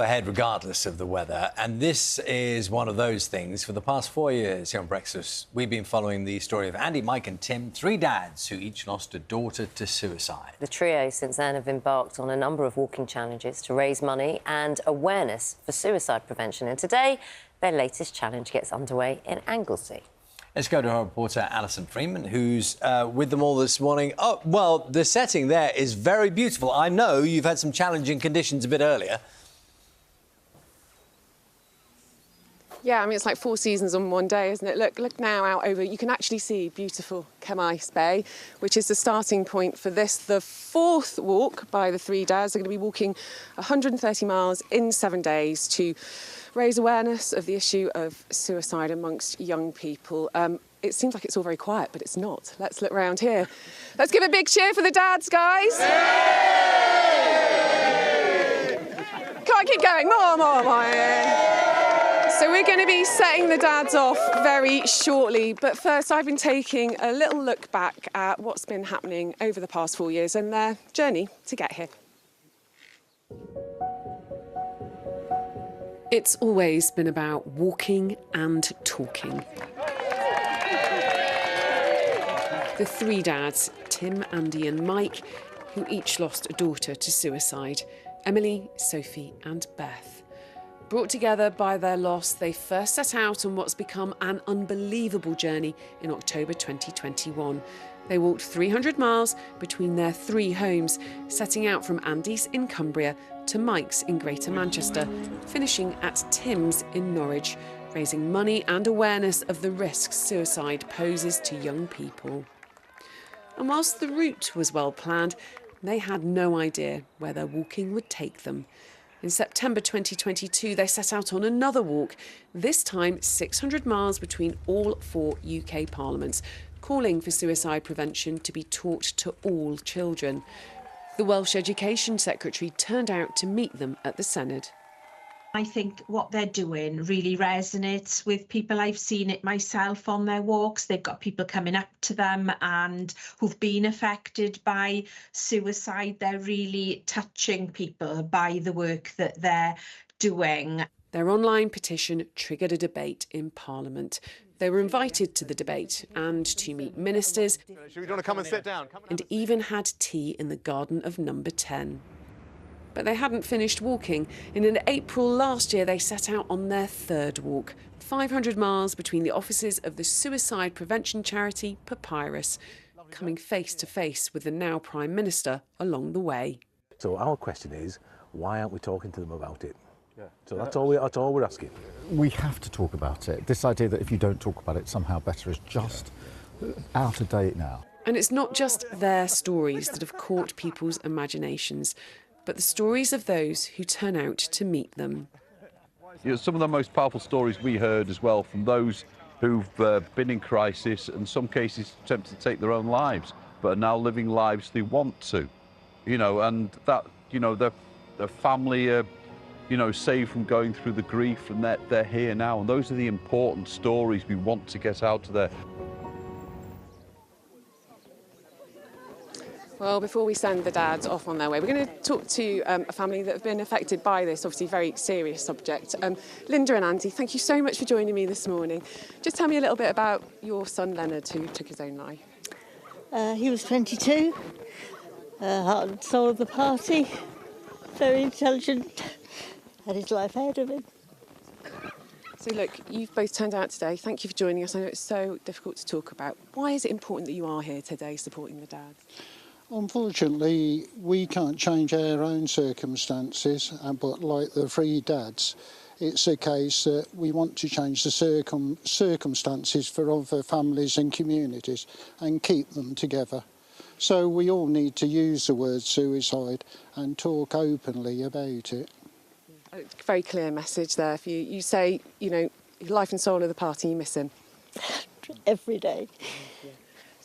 Ahead regardless of the weather, and this is one of those things. For the past 4 years here on Breakfast, we've been following the story of Andy, Mike and Tim, three dads who each lost a daughter to suicide. The trio since then have embarked on a number of walking challenges to raise money and awareness for suicide prevention, and today their latest challenge gets underway in Anglesey. Let's go to our reporter Alison Freeman, who's with them all this morning. Oh, well, the setting there is very beautiful. I know you've had some challenging conditions a bit earlier. Yeah, I mean, it's like 4 seasons on one day, isn't it? Look now out over, you can actually see beautiful Cemmaes Bay, which is the starting point for this, the fourth walk by the three dads. They're going to be walking 130 miles in 7 days to raise awareness of the issue of suicide amongst young people. It seems like it's all very quiet, but it's not. Let's look around here. Let's give a big cheer for the dads, guys. Come on, keep going. More. So we're going to be setting the dads off very shortly, but first I've been taking a little look back at what's been happening over the past 4 years and their journey to get here. It's always been about walking and talking. The three dads, Tim, Andy and Mike, who each lost a daughter to suicide, Emily, Sophie and Beth. Brought together by their loss, they first set out on what's become an unbelievable journey in October 2021. They walked 300 miles between their three homes, setting out from Andy's in Cumbria to Mike's in Greater Manchester, finishing at Tim's in Norwich, raising money and awareness of the risks suicide poses to young people. And whilst the route was well planned, they had no idea where their walking would take them. In September 2022, they set out on another walk, this time 600 miles between all 4 UK parliaments, calling for suicide prevention to be taught to all children. The Welsh Education Secretary turned out to meet them at the Senedd. I think what they're doing really resonates with people. I've seen it myself on their walks. They've got people coming up to them and who've been affected by suicide. They're really touching people by the work that they're doing. Their online petition triggered a debate in Parliament. They were invited to the debate and to meet ministers. Should we want to come and sit down? And even had tea in the garden of Number 10. But they hadn't finished walking, and in April last year they set out on their third walk, 500 miles between the offices of the suicide prevention charity PAPYRUS, coming face to face with the now Prime Minister along the way. So our question is, why aren't we talking to them about it? So that's all we're asking. We have to talk about it. This idea that if you don't talk about it, somehow better is just out of date now. And it's not just their stories that have caught people's imaginations, but the stories of those who turn out to meet them. You know, some of the most powerful stories we heard as well from those who've been in crisis, and in some cases attempted to take their own lives, but are now living lives they want to. You know, and that, you know, their family are, you know, saved from going through the grief, and they're here now. And those are the important stories we want to get out there. Well, before we send the dads off on their way, we're going to talk to a family that have been affected by this obviously very serious subject. Linda and Andy, thank you so much for joining me this morning. Just tell me a little bit about your son Leonard, who took his own life. He was 22, heart and soul of the party, very intelligent, had his life ahead of him. So look, you've both turned out today. Thank you for joining us. I know it's so difficult to talk about. Why is it important that you are here today supporting the dads? Unfortunately, we can't change our own circumstances, but like the three dads, it's a case that we want to change the circumstances for other families and communities and keep them together. So we all need to use the word suicide and talk openly about it. A very clear message there for you. You say, you know, life and soul of the party, you miss him. Every day.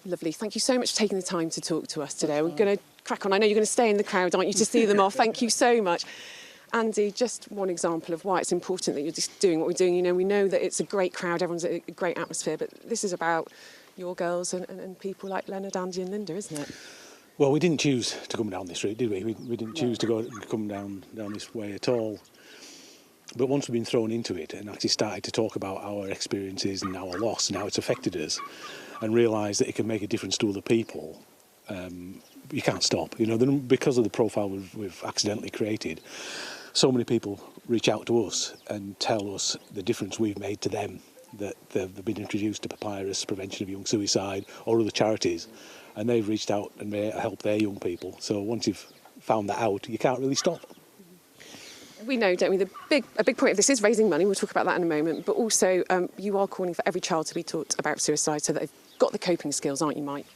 Lovely. Thank you so much for taking the time to talk to us today. We're going to crack on. I know you're going to stay in the crowd, aren't you, to see them off. Thank you so much. Andy, just one example of why it's important that you're just doing what we're doing. You know, we know that it's a great crowd, everyone's a great atmosphere, but this is about your girls and people like Leonard, Andy and Linda, isn't it? Well, we didn't choose to come down this route, did we? We didn't choose to come down this way at all. But once we've been thrown into it and actually started to talk about our experiences and our loss and how it's affected us, and realise that it can make a difference to other people, you can't stop. You know, because of the profile we've accidentally created, so many people reach out to us and tell us the difference we've made to them, that they've been introduced to PAPYRUS, Prevention of Young Suicide, or other charities, and they've reached out and helped their young people. So once you've found that out, you can't really stop. We know, don't we, a big point of this is raising money. We'll talk about that in a moment. But also, you are calling for every child to be taught about suicide so that they've got the coping skills, aren't you, Mike?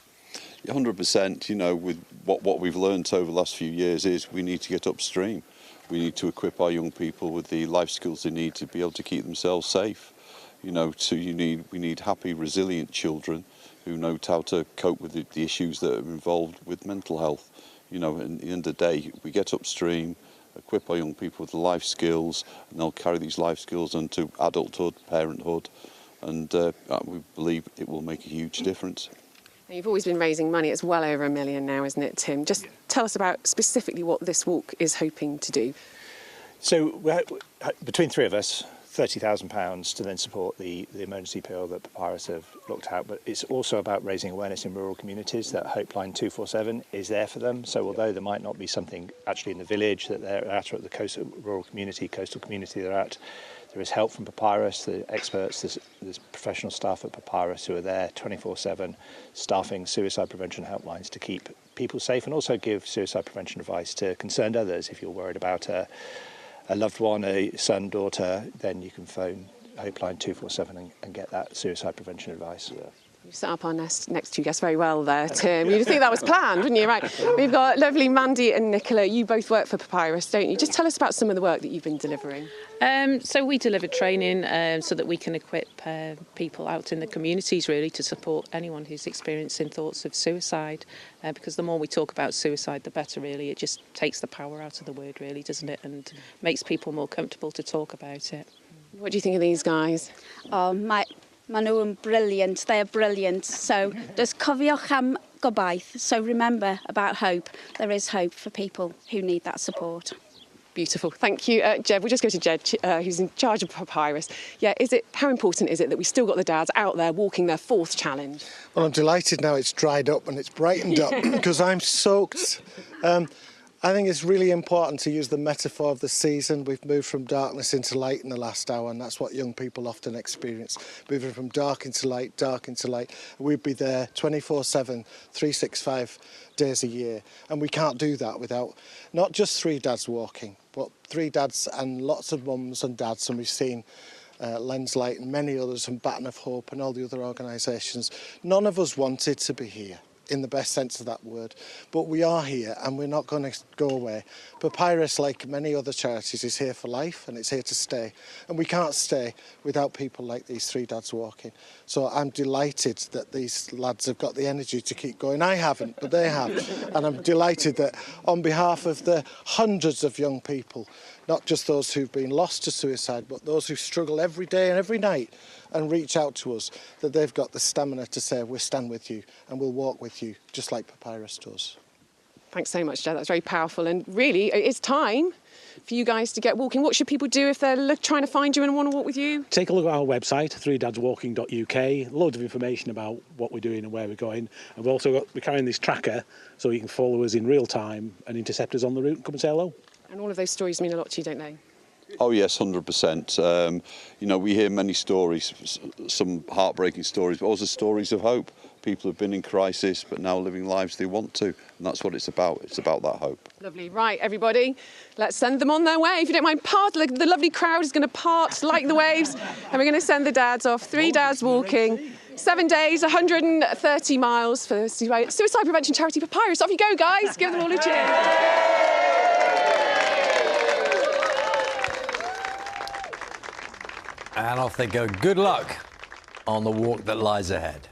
100%. You know, with what we've learned over the last few years is we need to get upstream. We need to equip our young people with the life skills they need to be able to keep themselves safe. You know, so we need happy, resilient children who know how to cope with the issues that are involved with mental health. You know, at the end of the day, we get upstream, equip our young people with the life skills, and they'll carry these life skills into adulthood, parenthood, and we believe it will make a huge difference. Now, you've always been raising money. It's well over £1 million now, isn't it, Tim? Just tell us about specifically what this walk is hoping to do. So between three of us, £30,000 to then support the emergency appeal that PAPYRUS have looked at, but it's also about raising awareness in rural communities that Hopeline 247 is there for them. So although there might not be something actually in the village that they're at, or at the coastal community they're at, there is help from PAPYRUS, the experts, there's professional staff at PAPYRUS who are there 24/7, staffing suicide prevention helplines to keep people safe and also give suicide prevention advice to concerned others. If you're worried about a loved one, a son, daughter, then you can phone Hopeline 247 and get that suicide prevention advice. You set up our next two guests very well there, Tim. You'd think that was planned, wouldn't you? Right. We've got lovely Mandy and Nicola. You both work for PAPYRUS, don't you? Just tell us about some of the work that you've been delivering. So we deliver training so that we can equip people out in the communities, really, to support anyone who's experiencing thoughts of suicide. Because the more we talk about suicide, the better, really. It just takes the power out of the word, really, doesn't it? And makes people more comfortable to talk about it. What do you think of these guys? Oh, maen nhw'n brilliant. They're brilliant. So just cofiwch am gobaith. So remember about hope. There is hope for people who need that support. Beautiful. Thank you, Jed. We'll just go to Jed, who's in charge of PAPYRUS. Yeah, how important is it that we still got the dads out there walking their fourth challenge? Well, I'm delighted now it's dried up and it's brightened up because I'm soaked. I think it's really important to use the metaphor of the season. We've moved from darkness into light in the last hour, and that's what young people often experience. Moving from dark into light, dark into light. We'd be there 24/7, 365 days a year. And we can't do that without not just three dads walking, but three dads and lots of mums and dads. And we've seen Lens Light and many others, and Baton of Hope and all the other organisations. None of us wanted to be here, in the best sense of that word, but we are here and we're not going to go away. PAPYRUS, like many other charities, is here for life and it's here to stay, and we can't stay without people like these three dads walking. So I'm delighted that these lads have got the energy to keep going. I haven't, but they have, and I'm delighted that on behalf of the hundreds of young people, not just those who've been lost to suicide, but those who struggle every day and every night and reach out to us, that they've got the stamina to say, we'll stand with you and we'll walk with you, just like PAPYRUS does. Thanks so much, Jed. That's very powerful. And really, it's time for you guys to get walking. What should people do if they're trying to find you and want to walk with you? Take a look at our website, 3dadswalking.uk. Loads of information about what we're doing and where we're going. And we're carrying this tracker so you can follow us in real time and intercept us on the route and come and say hello. And all of those stories mean a lot to you, don't they? Oh yes, 100%. You know, we hear many stories, some heartbreaking stories, but also stories of hope. People have been in crisis, but now living lives they want to, and that's what it's about. It's about that hope. Lovely. Right, everybody, let's send them on their way. If you don't mind, the lovely crowd is going to part like the waves, and we're going to send the dads off. Three dads walking, 7 days, 130 miles for the suicide prevention charity PAPYRUS. Off you go, guys. Give them all a cheer. And off they go. Good luck on the walk that lies ahead.